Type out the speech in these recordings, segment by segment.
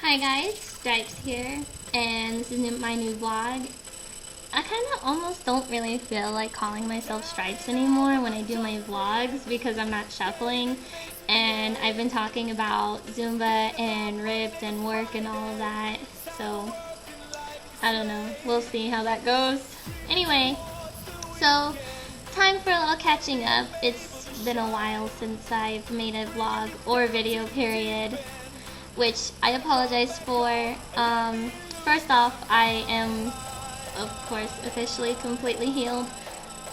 Hi guys, Stripes here, and this is my new vlog. I kind of almost don't really feel like calling myself Stripes anymore when I do my vlogs because I'm not shuffling, and I've been talking about Zumba and R.I.P.P.E.D and work and all of that, so I don't know, we'll see how that goes. Anyway, so time for a little catching up. It's been a while since I've made a vlog or video period, which I apologize for. First off, I am, of course, officially completely healed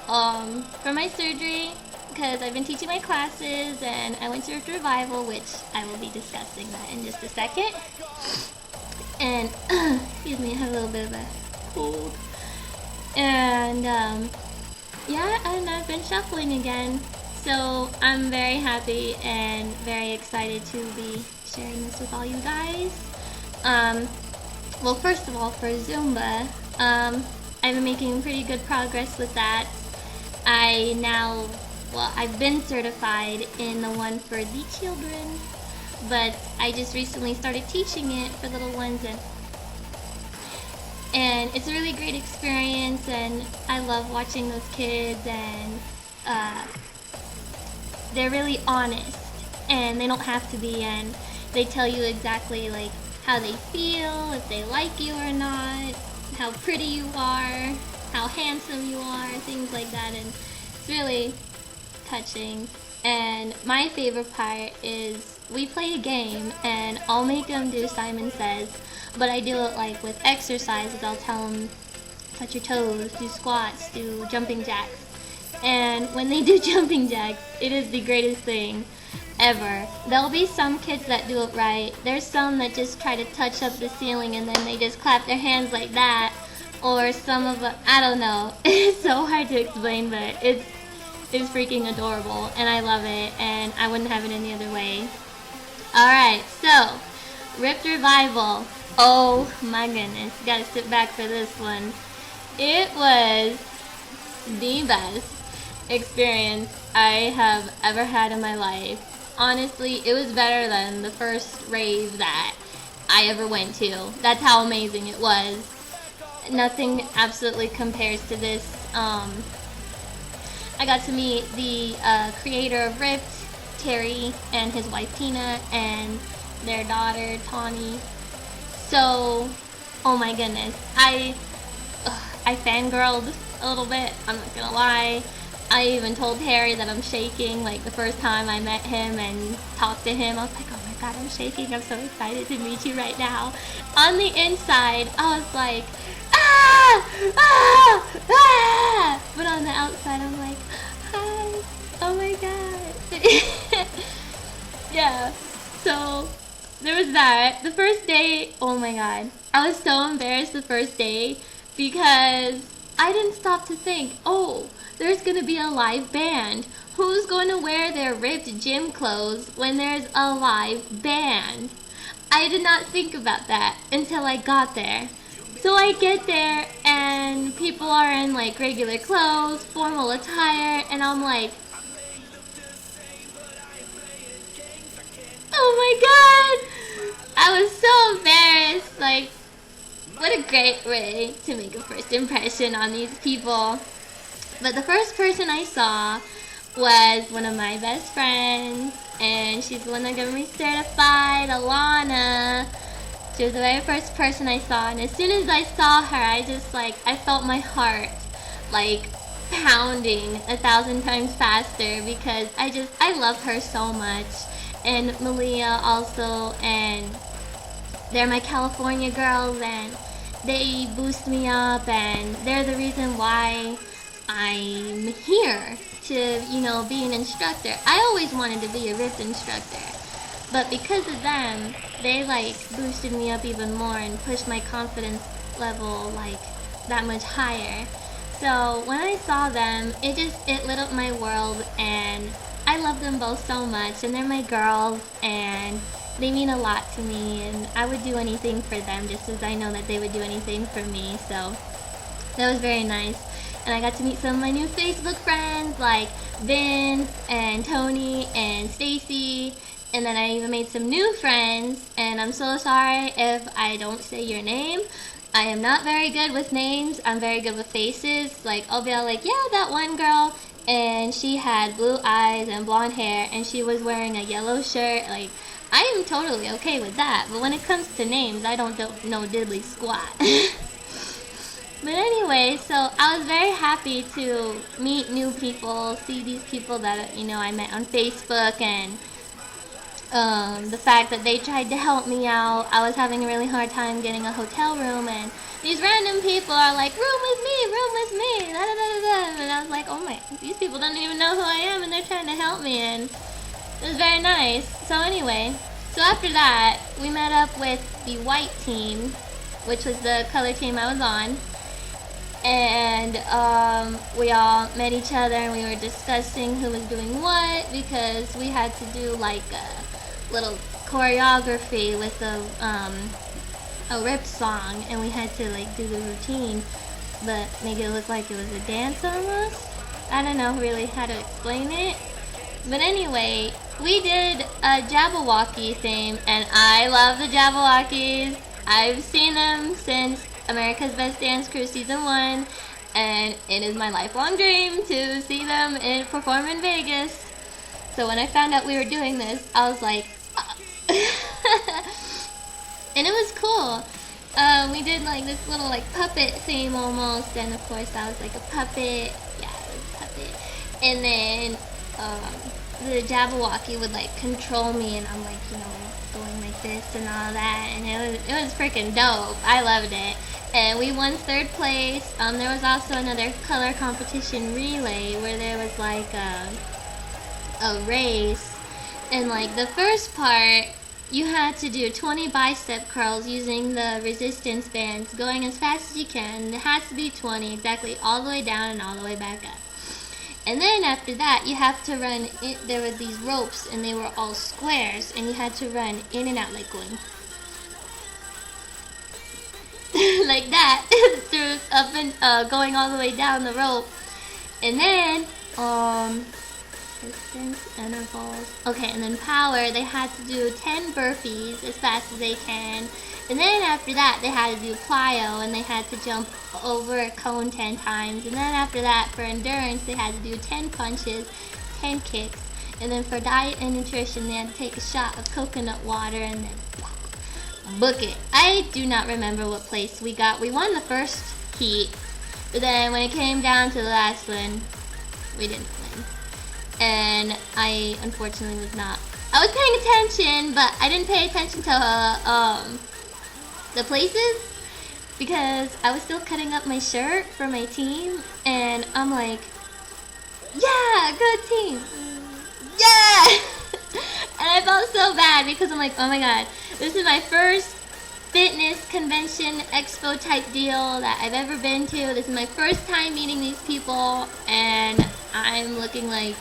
from my surgery because I've been teaching my classes and I went through a revival, which I will be discussing that in just a second. And, excuse me, I have a little bit of a cold. And, yeah, and I've been shuffling again. So I'm very happy and very excited to be sharing this with all you guys. Well, first of all, for Zumba, I've been making pretty good progress with that. I've been certified in the one for the children, but I just recently started teaching it for little ones, and it's a really great experience, and I love watching those kids, and they're really honest, and they don't have to be, and they tell you exactly like how they feel, if they like you or not, how pretty you are, how handsome you are, things like that, and it's really touching. And my favorite part is we play a game, and I'll make them do Simon Says, but I do it like with exercises. I'll tell them touch your toes, do squats, do jumping jacks. And when they do jumping jacks, it is the greatest thing ever. There'll be some kids that do it right. There's some that just try to touch up the ceiling and then they just clap their hands like that. Or some of them, I don't know. It's so hard to explain, but it's freaking adorable and I love it and I wouldn't have it any other way. Alright, so R.I.P.P.E.D Revival. Oh my goodness, gotta sit back for this one. It was the best experience I have ever had in my life. Honestly, it was better than the first rave that I ever went to. That's how amazing it was. Nothing absolutely compares to this. I got to meet the creator of R.I.P.P.E.D, Terry, and his wife Tina, and their daughter Tawny. So, oh my goodness, I fangirled a little bit, I'm not gonna lie. I even told Harry that I'm shaking, like the first time I met him and talked to him. I was like, oh my god, I'm shaking, I'm so excited to meet you right now. On the inside, I was like, ah, ah, ah, but on the outside, I'm like, hi, oh my god. Yeah, so there was that. The first day, oh my god, I was so embarrassed the first day because I didn't stop to think, oh, there's gonna be a live band. Who's going to wear their ripped gym clothes when there's a live band? I did not think about that until I got there. So I get there and people are in like regular clothes, formal attire, and I'm like, oh my god! I was so embarrassed. Like, what a great way to make a first impression on these people. But the first person I saw was one of my best friends, and she's the one that got me certified, Alana. She was the very first person I saw, and as soon as I saw her, I felt my heart like pounding 1,000 times faster because I love her so much. And Malia also, and they're my California girls, and they boost me up, and they're the reason why I'm here to, be an instructor. I always wanted to be a R.I.P.P.E.D instructor, but because of them, they boosted me up even more and pushed my confidence level that much higher. So when I saw them, it lit up my world, and I love them both so much, and they're my girls, and they mean a lot to me, and I would do anything for them just as I know that they would do anything for me. So that was very nice. And I got to meet some of my new Facebook friends like Vin and Tony and Stacy And then I even made some new friends, and I'm so sorry if I don't say your name. I am not very good with names. I'm very good with faces. Like, I'll be all like, yeah, that one girl, and she had blue eyes and blonde hair, and she was wearing a yellow shirt. Like, I am totally okay with that. But when it comes to names, I don't know diddly squat. But anyway, so I was very happy to meet new people, see these people that, you know, I met on Facebook, and the fact that they tried to help me out. I was having a really hard time getting a hotel room, and these random people are like, room with me, da da da da da. And I was like, oh my, these people don't even know who I am, and they're trying to help me, and it was very nice. So anyway, so after that, we met up with the white team, which was the color team I was on. And we all met each other, and we were discussing who was doing what, because we had to do like a little choreography with a R.I.P.P.E.D song, and we had to like do the routine but make it look like it was a dance almost. I don't know really how to explain it, but anyway, we did a Jabberwocky theme, and I love the Jabberwockies. I've seen them since America's Best Dance Crew Season 1, and it is my lifelong dream to see them perform in Vegas. So when I found out we were doing this, I was like, and it was cool. We did like this little like puppet theme almost, and of course I was like a puppet. Yeah, I was a puppet. And then the Jabberwocky would like control me, and I'm like, you know, going like this and all that, and it was freaking dope. I loved it. And we won 3rd place. There was also another color competition relay where there was like a race, and like the first part you had to do 20 bicep curls using the resistance bands, going as fast as you can. It has to be 20 exactly, all the way down and all the way back up. And then after that, you have to run there were these ropes, and they were all squares, and you had to run in and out like going like that through up and going all the way down the rope. And then distance intervals. Okay, and then power, they had to do 10 burpees as fast as they can. And then after that, they had to do plyo, and they had to jump over a cone 10 times. And then after that, for endurance, they had to do 10 punches, 10 kicks. And then for diet and nutrition, they had to take a shot of coconut water and then book it. I do not remember what place we got. We won the first heat, but then when it came down to the last one, we didn't win. And I unfortunately was not. I was paying attention, but I didn't pay attention to the places, because I was still cutting up my shirt for my team, and I'm like, yeah, good team, yeah. And I felt so bad because I'm like, oh my god, this is my first fitness convention expo type deal that I've ever been to. This is my first time meeting these people, and I'm looking like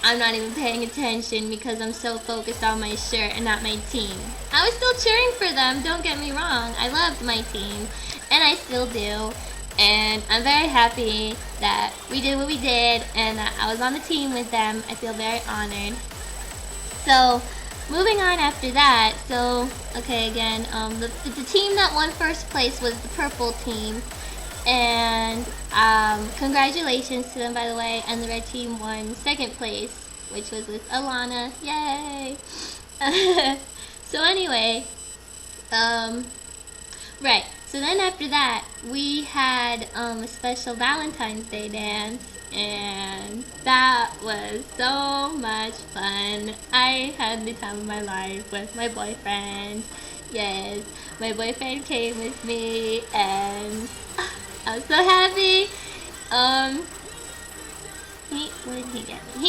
I'm not even paying attention because I'm so focused on my shirt and not my team. I was still cheering for them, don't get me wrong. I loved my team, and I still do. And I'm very happy that we did what we did, and that I was on the team with them. I feel very honored. So, moving on after that, so, okay, again, the team that won first place was the purple team, and congratulations to them, by the way. And the red team won second place, which was with Alana. Yay! So anyway, right, so then after that, we had a special Valentine's Day dance, and that was so much fun. I had the time of my life with my boyfriend. Yes, my boyfriend came with me, and I was so happy. What did he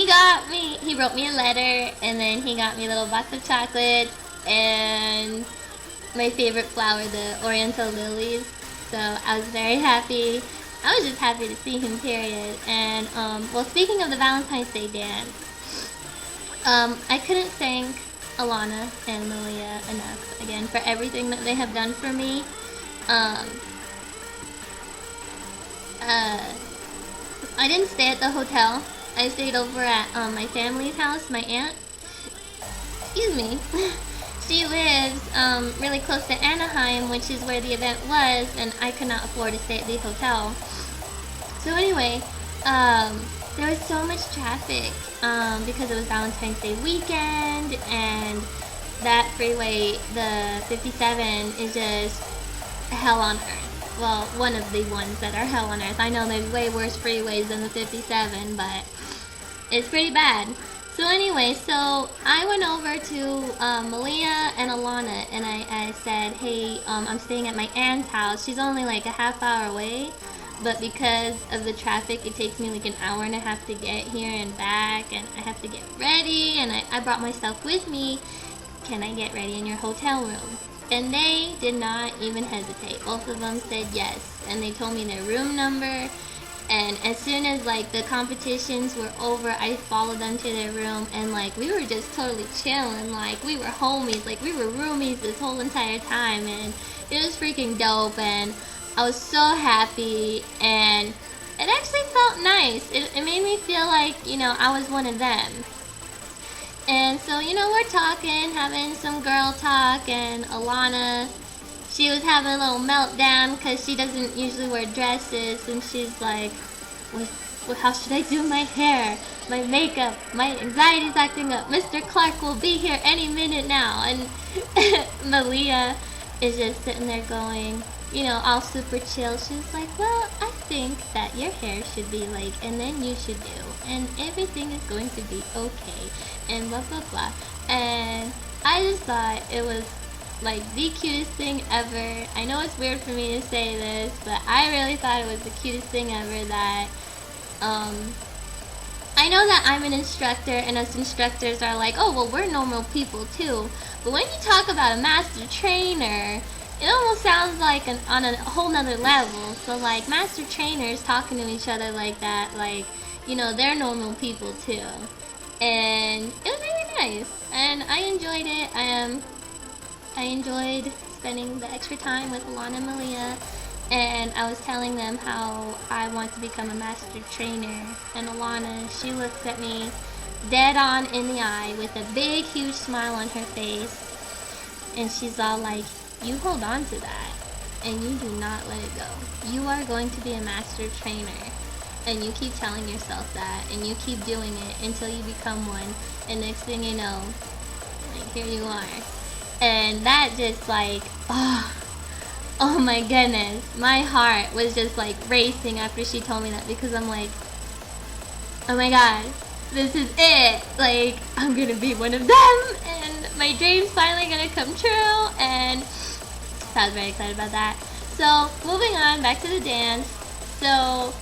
get me? He wrote me a letter, and then he got me a little box of chocolates, and my favorite flower, the oriental lilies. So I was very happy. I was just happy to see him, period. And, well, speaking of the Valentine's Day dance, I couldn't thank Alana and Lilia enough, again, for everything that they have done for me. I didn't stay at the hotel. I stayed over at my family's house, my aunt. excuse me, she lives really close to Anaheim, which is where the event was, and I could not afford to stay at the hotel. So anyway, there was so much traffic because it was Valentine's Day weekend, and that freeway, the 57, is just hell on earth. Well, one of the ones that are hell on earth. I know there's way worse freeways than the 57, but it's pretty bad. So anyway, so I went over to Malia and Alana, and I said, hey, I'm staying at my aunt's house. She's only like a half hour away, but because of the traffic, it takes me like an hour and a half to get here and back, and I have to get ready, and I brought my stuff with me. Can I get ready in your hotel room? And they did not even hesitate. Both of them said yes, and they told me their room number. And as soon as like the competitions were over, I followed them to their room, and like we were just totally chilling, like we were homies, like we were roomies this whole entire time, and it was freaking dope, and I was so happy, and it actually felt nice. It made me feel like, you know, I was one of them. And so, you know, we're talking, having some girl talk, and Alana, she was having a little meltdown because she doesn't usually wear dresses, and she's like, how should I do my hair, my makeup, my anxiety's acting up, Mr. Clark will be here any minute now. And Malia is just sitting there going, you know, all super chill. She's like, well, I think that your hair should be like, and then you should do, and everything is going to be okay, and blah blah blah. And I just thought it was like the cutest thing ever. I know it's weird for me to say this, but I really thought it was the cutest thing ever. That I know that I'm an instructor, and us instructors are like, oh well, we're normal people too, but when you talk about a master trainer, it almost sounds like on a whole nother level. So like master trainers talking to each other like that, like, you know, they're normal people too. And it was really nice, and I enjoyed it. I enjoyed spending the extra time with Alana and Malia, and I was telling them how I want to become a master trainer. And Alana, she looked at me dead on in the eye with a big huge smile on her face, and she's all like, you hold on to that, and you do not let it go. You are going to be a master trainer, and you keep telling yourself that, and you keep doing it until you become one, and next thing you know, like, here you are. And that just like, oh my goodness, my heart was just like racing after she told me that, because I'm like, oh my god, this is it, like, I'm gonna be one of them, and my dream's finally gonna come true. And so I was very excited about that. So moving on, back to the dance. So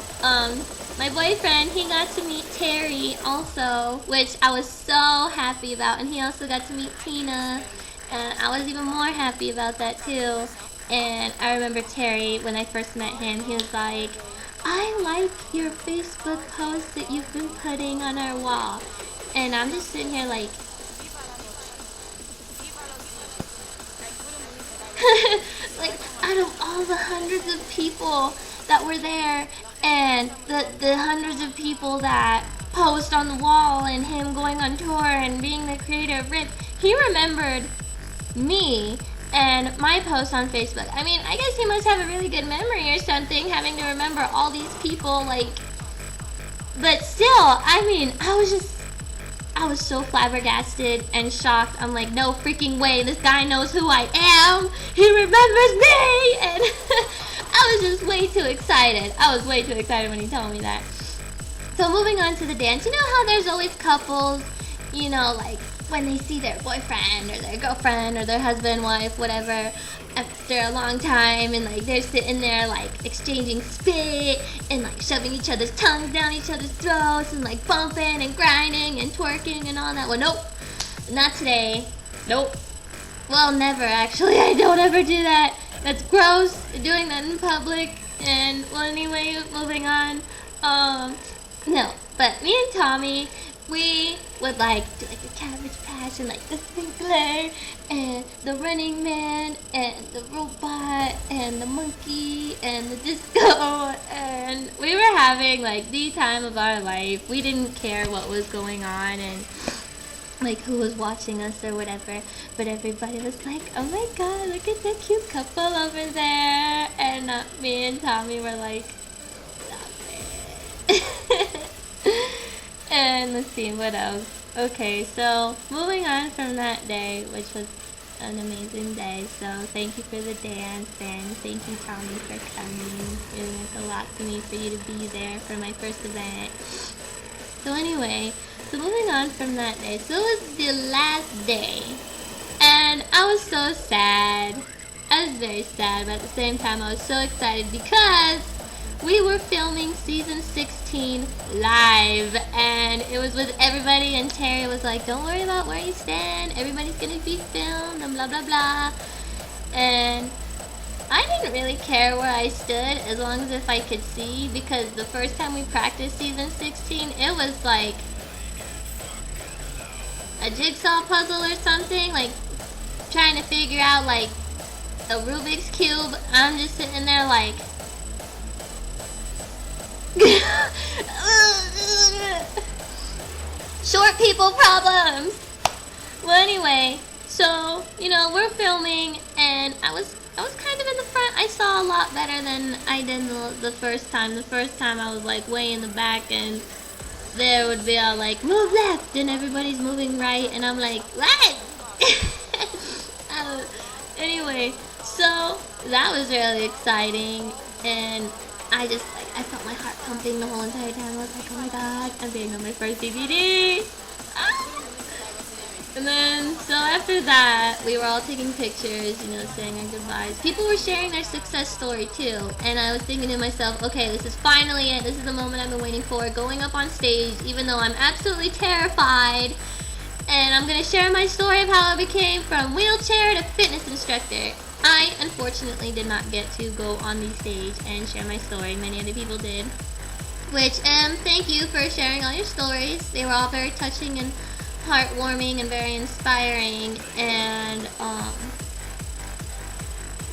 my boyfriend, he got to meet Terry also, which I was so happy about, and he also got to meet Tina, and I was even more happy about that too. And I remember Terry, when I first met him, he was like, I like your Facebook posts that you've been putting on our wall. And I'm just sitting here like, like, out of all the hundreds of people that were there, and the hundreds of people that post on the wall, and him going on tour and being the creator of R.I.P.E.D, he remembered me and my post on Facebook. I mean, I guess he must have a really good memory or something, having to remember all these people, like, but still, I mean, I was so flabbergasted and shocked. I'm like, no freaking way, this guy knows who I am, he remembers me. And I was just way too excited. I was way too excited when he told me that. So moving on to the dance, you know how there's always couples, you know, like when they see their boyfriend or their girlfriend or their husband, wife, whatever, after a long time, and like they're sitting there like exchanging spit and like shoving each other's tongues down each other's throats and like bumping and grinding and twerking and all that. Well, nope, not today. Nope. Well, never actually. I don't ever do that. That's gross, doing that in public. And well, anyway, moving on. No, but me and Tommy, we would like do like the Cabbage Patch and like the sprinkler and the Running Man and the robot and the monkey and the disco, and we were having like the time of our life. We didn't care what was going on, and like who was watching us or whatever, but everybody was like, oh my god, look at that cute couple over there, and me and Tommy were like, stop it. And let's see, what else? Okay, so moving on from that day, which was an amazing day, so thank you for the dance, and thank you, Tommy, for coming. It meant a lot to me for you to be there for my first event. So anyway, so moving on from that day, so it was the last day, and I was so sad. I was very sad, but at the same time I was so excited because we were filming season 16 live, and it was with everybody, and Terry was like, don't worry about where you stand, everybody's gonna be filmed, and blah blah blah. And I didn't really care where I stood as long as if I could see, because the first time we practiced season 16, it was like a jigsaw puzzle or something, like trying to figure out like a Rubik's Cube. I'm just sitting there like short people problems. Well, anyway, so you know, we're filming, and I was kind of in the front. I saw a lot better than I did the first time. The first time I was like way in the back, and there would be all like, move left, and everybody's moving right, and I'm like, what? Anyway, so that was really exciting, and I just like, I felt my heart pumping the whole entire time. I was like, oh my god, I'm being on my first DVD. And then, so after that, we were all taking pictures, you know, saying our goodbyes. People were sharing their success story too, and I was thinking to myself, okay, this is finally it. This is the moment I've been waiting for, going up on stage, even though I'm absolutely terrified. And I'm gonna share my story of how I became from wheelchair to fitness instructor. I unfortunately did not get to go on the stage and share my story. Many other people did, which thank you for sharing all your stories. They were all very touching and heartwarming and very inspiring, and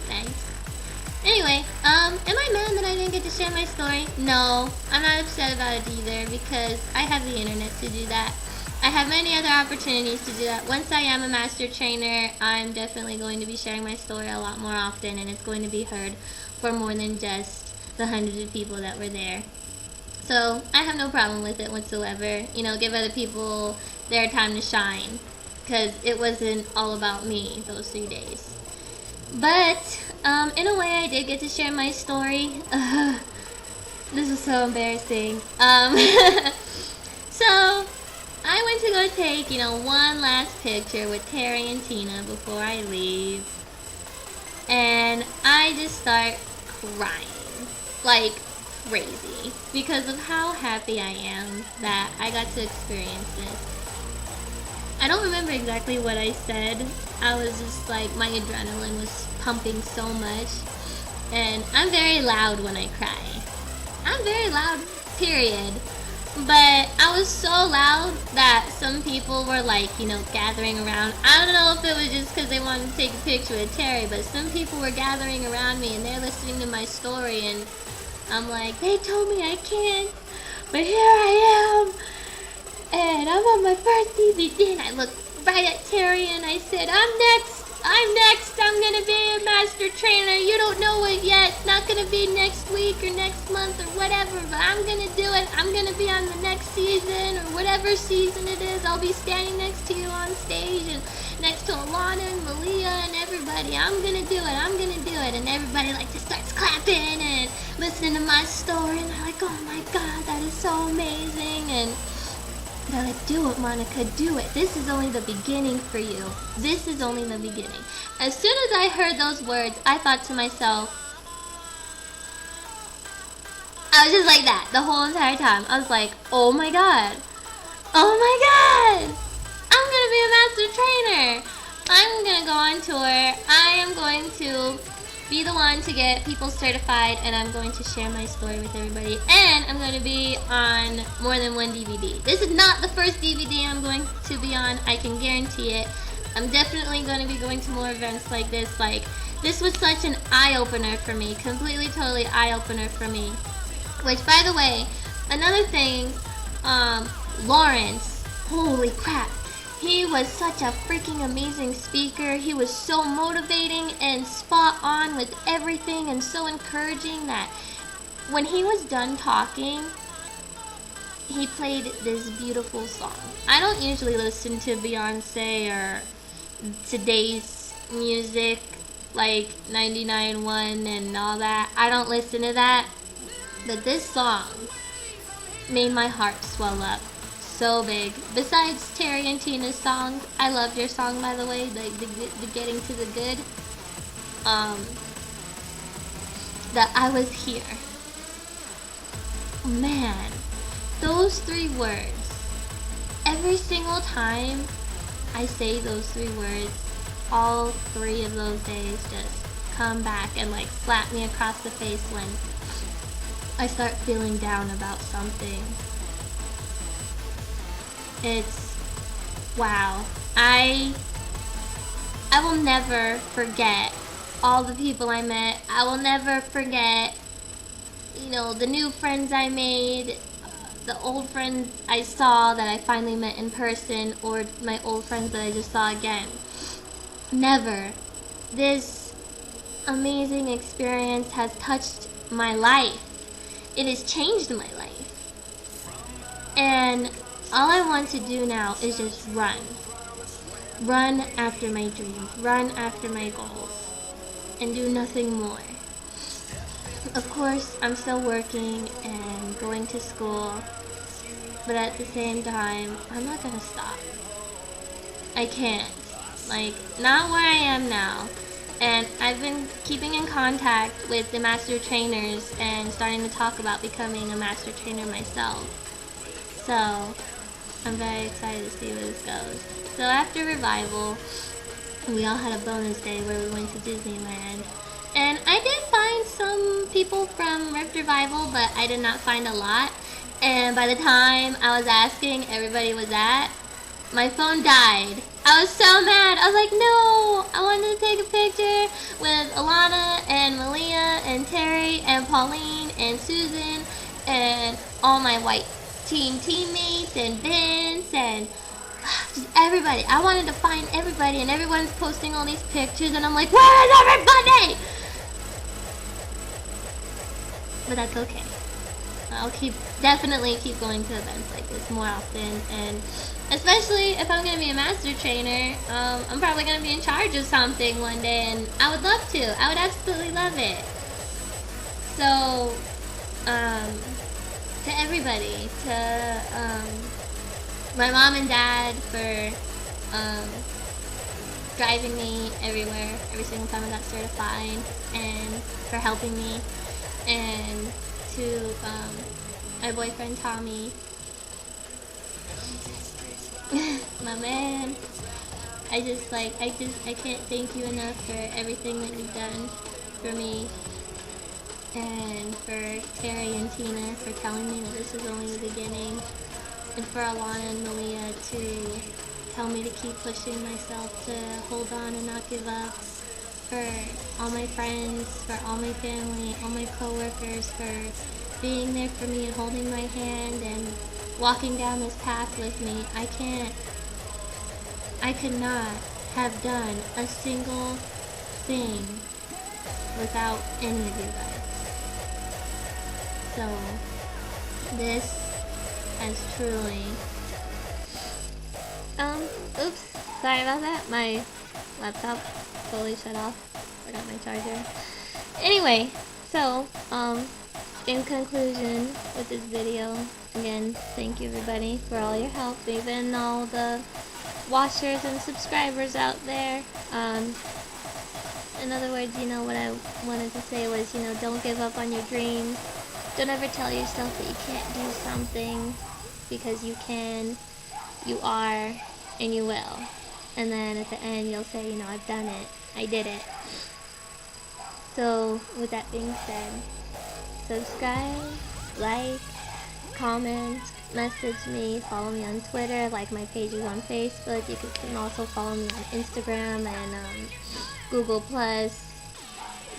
thanks. Anyway, am I mad that I didn't get to share my story? No, I'm not upset about it either, because I have the internet to do that. I have many other opportunities to do that. Once I am a master trainer, I'm definitely going to be sharing my story a lot more often, and it's going to be heard for more than just the hundreds of people that were there. So I have no problem with it whatsoever. You know, give other people their time to shine, because it wasn't all about me those 3 days. But in a way, I did get to share my story. This is so embarrassing. So I went to go take, you know, one last picture with Terry and Tina before I leave, and I just start crying like crazy because of how happy I am that I got to experience this. I don't remember exactly what I said. I was just like, my adrenaline was pumping so much, and I'm very loud when I cry. I'm very loud, period. But I was so loud that some people were like, you know, gathering around. I don't know if it was just because they wanted to take a picture with Terry, but some people were gathering around me and they're listening to my story, and I'm like, they told me I can't, but here I am, and I'm on my first DVD, and I looked right at Terry and I said, I'm next, I'm gonna be a master trainer. You don't know it yet. It's not gonna be next week or next month or whatever, but I'm gonna do it. I'm gonna be on the next season or whatever season it is. I'll be standing next to you on stage and next to Alana and Malia and everybody. I'm gonna do it. I'm gonna do it. And everybody like just starts clapping and listening to my story, and they're like, oh my god, that is so amazing. And they're like, do it, Monica, do it. This is only the beginning for you. This is only the beginning. As soon as I heard those words, I thought to myself, I was just like that the whole entire time. I was like, oh my god. Oh my god. I'm going to be a master trainer. I'm going to go on tour. I am going to be the one to get people certified, and I'm going to share my story with everybody, and I'm going to be on more than one DVD. This is not the first DVD I'm going to be on, I can guarantee it. I'm definitely going to be going to more events like this. Like, this was such an eye-opener for me, completely, totally eye-opener for me. Which, by the way, another thing, Lawrence, holy crap, He was such a freaking amazing speaker. He was so motivating and spot on with everything and so encouraging that when he was done talking, he played this beautiful song. I don't usually listen to Beyonce or today's music like 99.1 and all that. I don't listen to that. But this song made my heart swell up so big. Besides Terry and Tina's songs, I loved your song, by the way, the Getting to the Good. That I was here. Man, those 3 words. Every single time I say those 3 words, all 3 of those days just come back and like slap me across the face when I start feeling down about something. It's wow. I will never forget all the people I met. I will never forget, the new friends I made, the old friends I saw that I finally met in person, or my old friends that I just saw again. Never. This amazing experience has touched my life. It has changed my life. And all I want to do now is just run. Run after my dreams. Run after my goals. And do nothing more. Of course, I'm still working and going to school. But at the same time, I'm not gonna stop. I can't. Not where I am now. And I've been keeping in contact with the master trainers and starting to talk about becoming a master trainer myself. So, I'm very excited to see where this goes. So after Revival, we all had a bonus day where we went to Disneyland. And I did find some people from Rift Revival, but I did not find a lot. And by the time I was asking, everybody was at, my phone died. I was so mad. I was like, no! I wanted to take a picture with Alana and Malia and Terry and Pauline and Susan and all my white team teammates and Vince and just everybody. I wanted to find everybody, and everyone's posting all these pictures, and I'm like, where is everybody? But that's okay. I'll definitely keep going to events like this more often, and especially if I'm going to be a master trainer, I'm probably going to be in charge of something one day, and I would love to. I would absolutely love it. So, to everybody, to my mom and dad for driving me everywhere, every single time I got certified, and for helping me, and to my boyfriend Tommy, my man. I can't thank you enough for everything that you've done for me, and for Terry and Tina for telling me that this is only the beginning, and for Alana and Malia to tell me to keep pushing myself, to hold on and not give up, for all my friends, for all my family, all my coworkers, for being there for me and holding my hand and walking down this path with me. I could not have done a single thing without any of you guys. So, this has truly... oops, sorry about that. My laptop fully shut off. Forgot my charger. Anyway, so, in conclusion with this video, again, thank you everybody for all your help, even all the watchers and subscribers out there. In other words, what I wanted to say was, don't give up on your dreams. Don't ever tell yourself that you can't do something, because you can, you are, and you will. And then at the end, you'll say, I've done it. I did it. So, with that being said, subscribe, like, comment, message me, follow me on Twitter, like my pages on Facebook. You can also follow me on Instagram and Google+.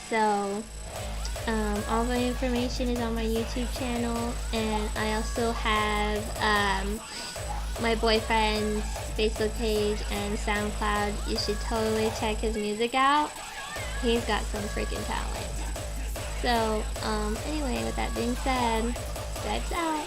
So, all my information is on my YouTube channel, and I also have my boyfriend's Facebook page and SoundCloud. You should totally check his music out. He's got some freaking talent. So, anyway, with that being said, that's out.